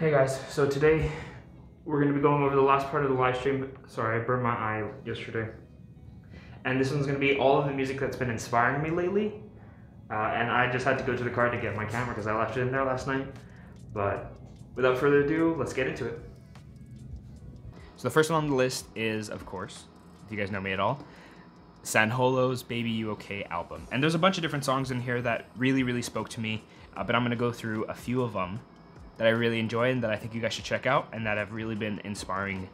Hey guys, so today we're going to be going over the last part of the live stream. Sorry, I burned my eye yesterday. And this one's going to be all of the music that's been inspiring me lately. And I just had to go to the car to get my camera because I left it in there last night. But without further ado, let's get into it. So the first one on the list is, of course, if you guys know me at all, Sanholo's Baby You Okay album. And there's a bunch of different songs in here that really spoke to me, but I'm going to go through a few of them that I really enjoy and that I think you guys should check out and that have really been inspiring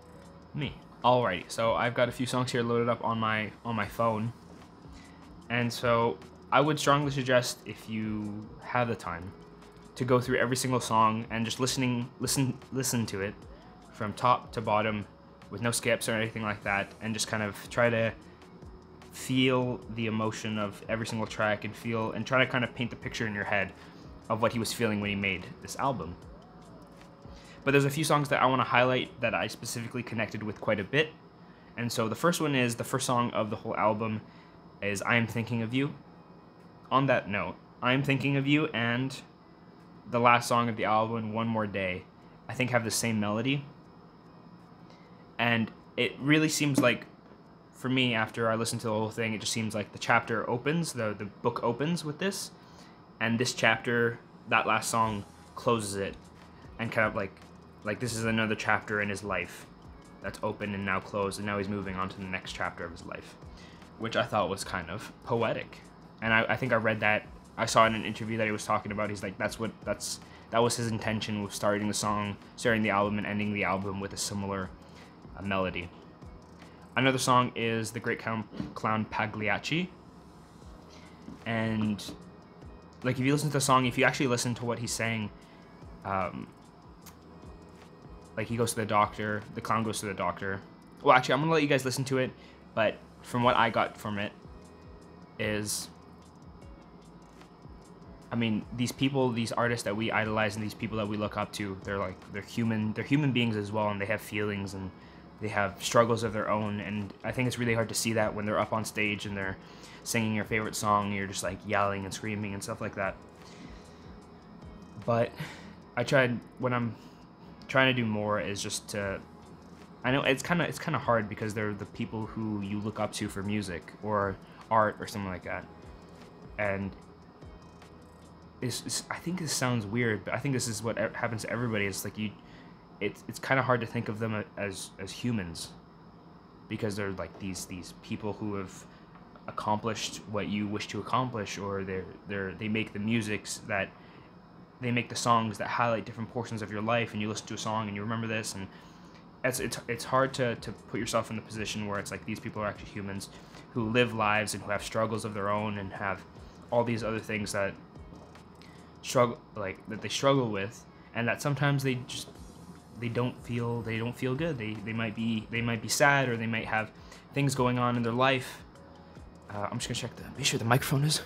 me. Alrighty, so I've got a few songs here loaded up on my phone. And so I would strongly suggest, if you have the time, to go through every single song and just listen to it from top to bottom with no skips or anything like that, and just kind of try to feel the emotion of every single track and try to kind of paint the picture in your head of what he was feeling when he made this album. But there's a few songs that I want to highlight that I specifically connected with quite a bit. And so the first one is, the first song of the whole album is I Am Thinking of You. On that note, I Am Thinking of You and the last song of the album, One More Day, I think have the same melody. And it really seems like, for me, after I listened to the whole thing, it just seems like the chapter opens, the book opens with this. And this chapter, that last song, closes it. And kind of like this is another chapter in his life that's open and now closed, and now he's moving on to the next chapter of his life, which I thought was kind of poetic. And I think I read that, I saw in an interview that he was talking about, he's like, that was his intention with starting the album and ending the album with a similar melody. Another song is The Great Clown Pagliacci. And like, if you listen to the song, if you actually listen to what he's saying, like, he goes to the doctor, the clown goes to the doctor. Well, actually, I'm gonna let you guys listen to it, but from what I got from it is, I mean, these people, these artists that we idolize and these people that we look up to, they're human beings as well, and they have feelings and they have struggles of their own. And I think it's really hard to see that when they're up on stage and they're singing your favorite song, and you're just like yelling and screaming and stuff like that. But I tried, when I'm trying to do more, is just to, I know it's kind of hard because they're the people who you look up to for music or art or something like that. And I think this sounds weird, but I think this is what happens to everybody. It's like it's kind of hard to think of them as humans, because they're like these people who have accomplished what you wish to accomplish, or they make the they make the songs that highlight different portions of your life, and you listen to a song and you remember this, and it's hard to put yourself in the position where it's like these people are actually humans who live lives and who have struggles of their own and have all these other things that they struggle with, and that sometimes they don't feel good. They might be sad, or they might have things going on in their life. I'm just gonna be sure the microphone is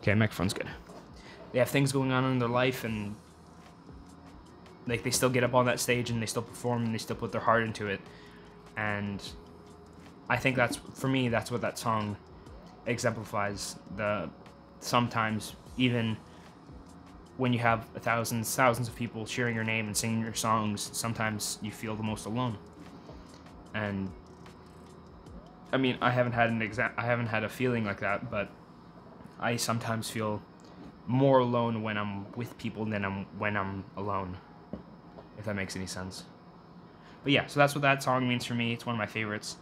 okay. Microphone's good. They have things going on in their life, and like, they still get up on that stage and they still perform and they still put their heart into it. And I think that's, for me, that's what that song exemplifies. Sometimes, even when you have thousands of people cheering your name and singing your songs, sometimes you feel the most alone. And I mean, I haven't had a feeling like that, but I sometimes feel more alone when I'm with people than when I'm alone, if that makes any sense. But yeah, so that's what that song means for me. It's one of my favorites.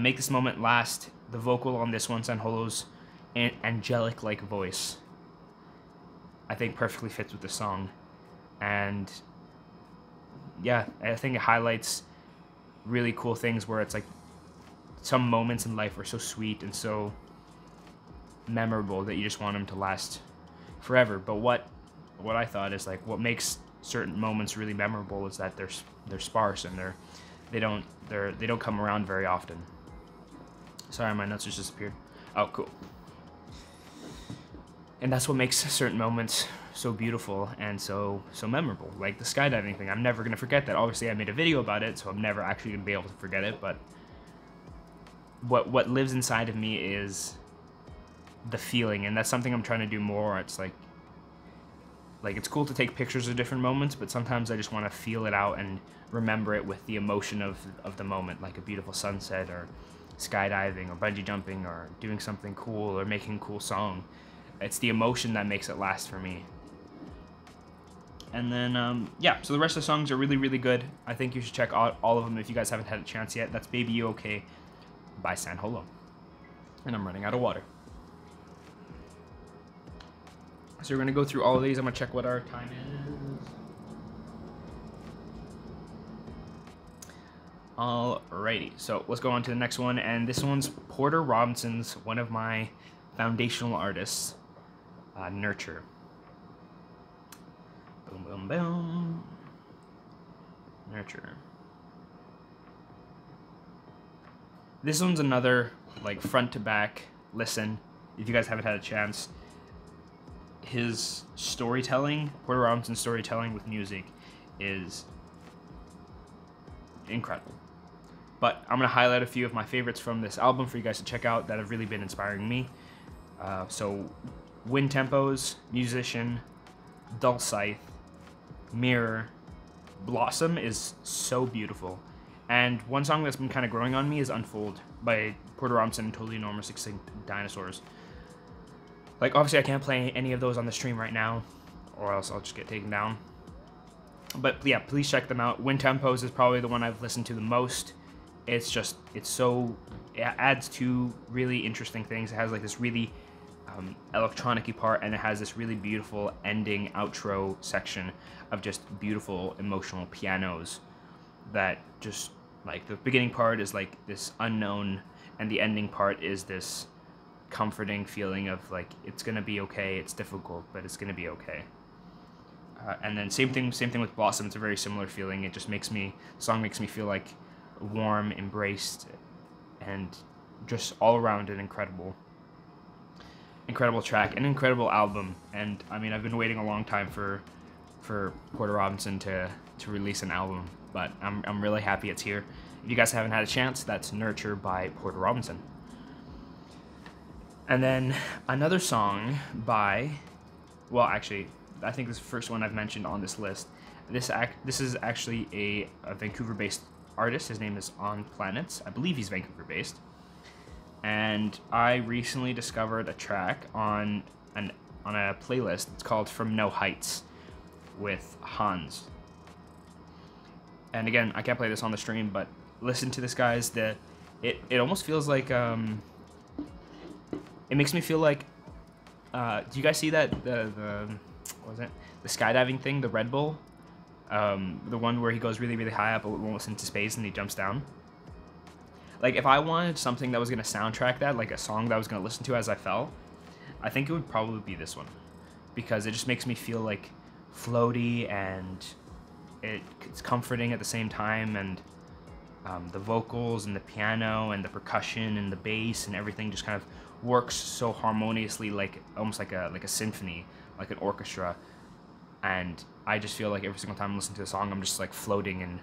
Make This Moment Last. The vocal on this one, Sanholo's angelic-like voice, I think perfectly fits with the song. And yeah, I think it highlights really cool things where it's like some moments in life are so sweet and so memorable that you just want them to last forever. But what I thought is, like, what makes certain moments really memorable is that they're sparse and they don't come around very often. Sorry, my notes just disappeared. Oh, cool. And that's what makes certain moments so beautiful and so memorable. Like the skydiving thing, I'm never gonna forget that. Obviously, I made a video about it, so I'm never actually gonna be able to forget it. But what lives inside of me is the feeling, and that's something I'm trying to do more. It's like, like, it's cool to take pictures of different moments, but sometimes I just want to feel it out and remember it with the emotion of the moment, like a beautiful sunset, or skydiving, or bungee jumping, or doing something cool, or making a cool song. It's the emotion that makes it last for me. And then, yeah, so the rest of the songs are really, really good. I think you should check out all of them if you guys haven't had a chance yet. That's Baby You Okay by San Holo. And I'm running out of water. So we're going to go through all of these. I'm going to check what our time is. Alrighty, so let's go on to the next one. And this one's Porter Robinson's, one of my foundational artists, Nurture. Boom, boom, boom. Nurture. This one's another, like, front to back listen, if you guys haven't had a chance. His storytelling, Porter Robinson's storytelling with music, is incredible. But I'm going to highlight a few of my favorites from this album for you guys to check out that have really been inspiring me. So, Wind Tempos, Musician, Dull Scythe, Mirror, Blossom is so beautiful. And one song that's been kind of growing on me is Unfold by Porter Robinson and Totally Enormous Extinct Dinosaurs. Like, obviously I can't play any of those on the stream right now, or else I'll just get taken down. But yeah, please check them out. Wind Tempos is probably the one I've listened to the most. It's just, it adds two really interesting things. It has like this really electronic-y part, and it has this really beautiful ending outro section of just beautiful emotional pianos that just, like, the beginning part is like this unknown, and the ending part is this comforting feeling of like, it's gonna be okay, it's difficult, but it's gonna be okay. And then same thing with Blossom. It's a very similar feeling. It just the song makes me feel like warm, embraced, and just all around an incredible track, an incredible album. And I mean, I've been waiting a long time for Porter Robinson to release an album, but I'm really happy it's here. If you guys haven't had a chance, that's Nurture by Porter Robinson. And then another song by, well, actually, I think this is the first one I've mentioned on this list. This is actually a Vancouver-based artist. His name is On Planets. I believe he's Vancouver-based. And I recently discovered a track on a playlist. It's called From No Heights with Hans. And again, I can't play this on the stream, but listen to this, guys. It almost feels like it makes me feel like, do you guys see that what was it? The skydiving thing, the Red Bull, the one where he goes really, really high up almost into space and he jumps down. Like, if I wanted something that was gonna soundtrack that, like a song that I was gonna listen to as I fell, I think it would probably be this one, because it just makes me feel like floaty, and it's comforting at the same time, and the vocals and the piano and the percussion and the bass and everything just kind of works so harmoniously, like almost like a symphony, like an orchestra. And I just feel like every single time I listen to a song, I'm just like floating and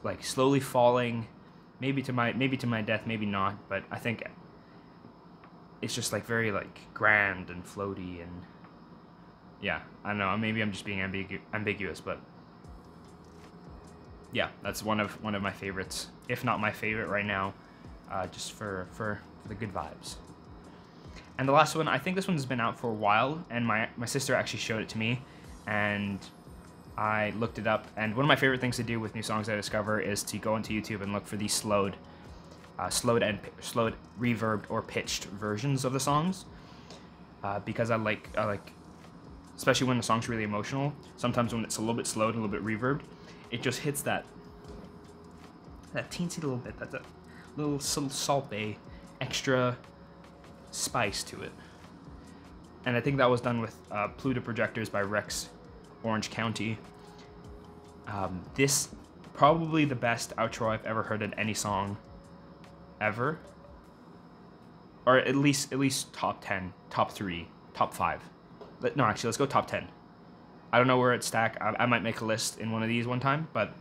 like slowly falling, maybe to my death, maybe not, but I think it's just like very like grand and floaty, and yeah, I don't know, maybe I'm just being ambiguous, but yeah, that's one of my favorites, if not my favorite right now, just for the good vibes. And the last one, I think this one's been out for a while, and my sister actually showed it to me, and I looked it up. And one of my favorite things to do with new songs I discover is to go into YouTube and look for these slowed, reverbed, or pitched versions of the songs, because I like, especially when the song's really emotional. Sometimes when it's a little bit slowed and a little bit reverbed, it just hits that teensy little bit, that little salt bay, extra spice to it. And I think that was done with Pluto Projectors by Rex Orange County. This probably the best outro I've ever heard in any song ever, or at least top 10, top 3, top 5. No, actually, let's go top 10. I don't know where it's stacked. I might make a list in one of these one time, but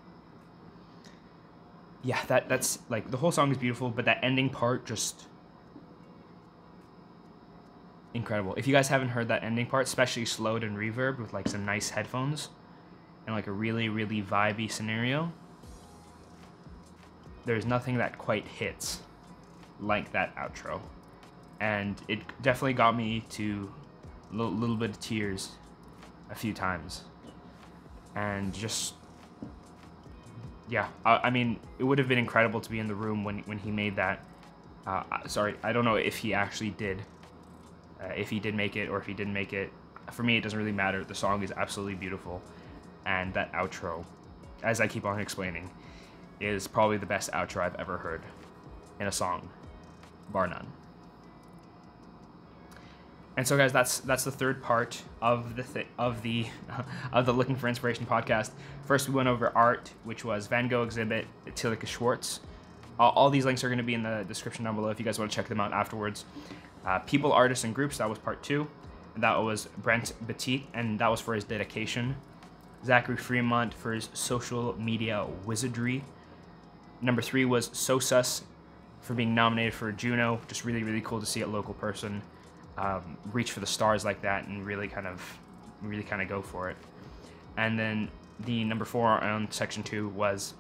yeah, that's like, the whole song is beautiful, but that ending part just, incredible. If you guys haven't heard that ending part, especially slowed and reverb with like some nice headphones and like a really, really vibey scenario, there's nothing that quite hits like that outro. And it definitely got me to a little bit of tears a few times. And just, yeah, I mean, it would have been incredible to be in the room when he made that. Sorry, I don't know if he actually did. If he did make it or if he didn't make it. For me, it doesn't really matter. The song is absolutely beautiful. And that outro, as I keep on explaining, is probably the best outro I've ever heard in a song, bar none. And so, guys, that's the third part of the Looking for Inspiration podcast. First, we went over art, which was Van Gogh exhibit, Tilke Schwartz. All these links are going to be in the description down below if you guys want to check them out afterwards. People, artists, and groups, that was part 2. And that was Brent Petit, and that was for his dedication. Zachary Fremont for his social media wizardry. Number 3 was So Sus for being nominated for a Juno. Just really, really cool to see a local person reach for the stars like that and really kind of go for it. And then the number 4 on section 2 was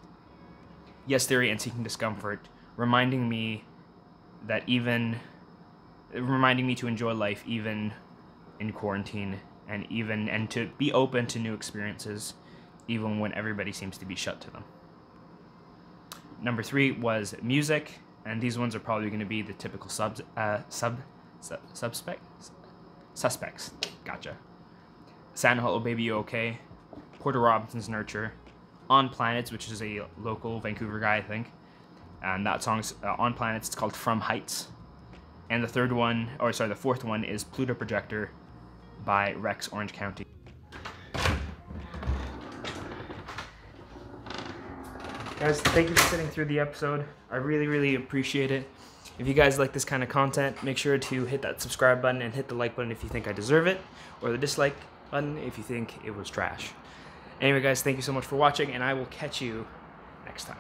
Yes Theory and Seeking Discomfort, reminding me to enjoy life even in quarantine, and to be open to new experiences even when everybody seems to be shut to them. Number 3 was music, and these ones are probably going to be the typical suspects. Gotcha. Santa Hall, Oh Baby You Okay, Porter Robinson's Nurture, On Planets, which is a local Vancouver guy, I think, and that song's On Planets. It's called From Heights. And the fourth one is Pluto Projector by Rex Orange County. Guys, thank you for sitting through the episode. I really, really appreciate it. If you guys like this kind of content, make sure to hit that subscribe button and hit the like button if you think I deserve it, or the dislike button if you think it was trash. Anyway, guys, thank you so much for watching, and I will catch you next time.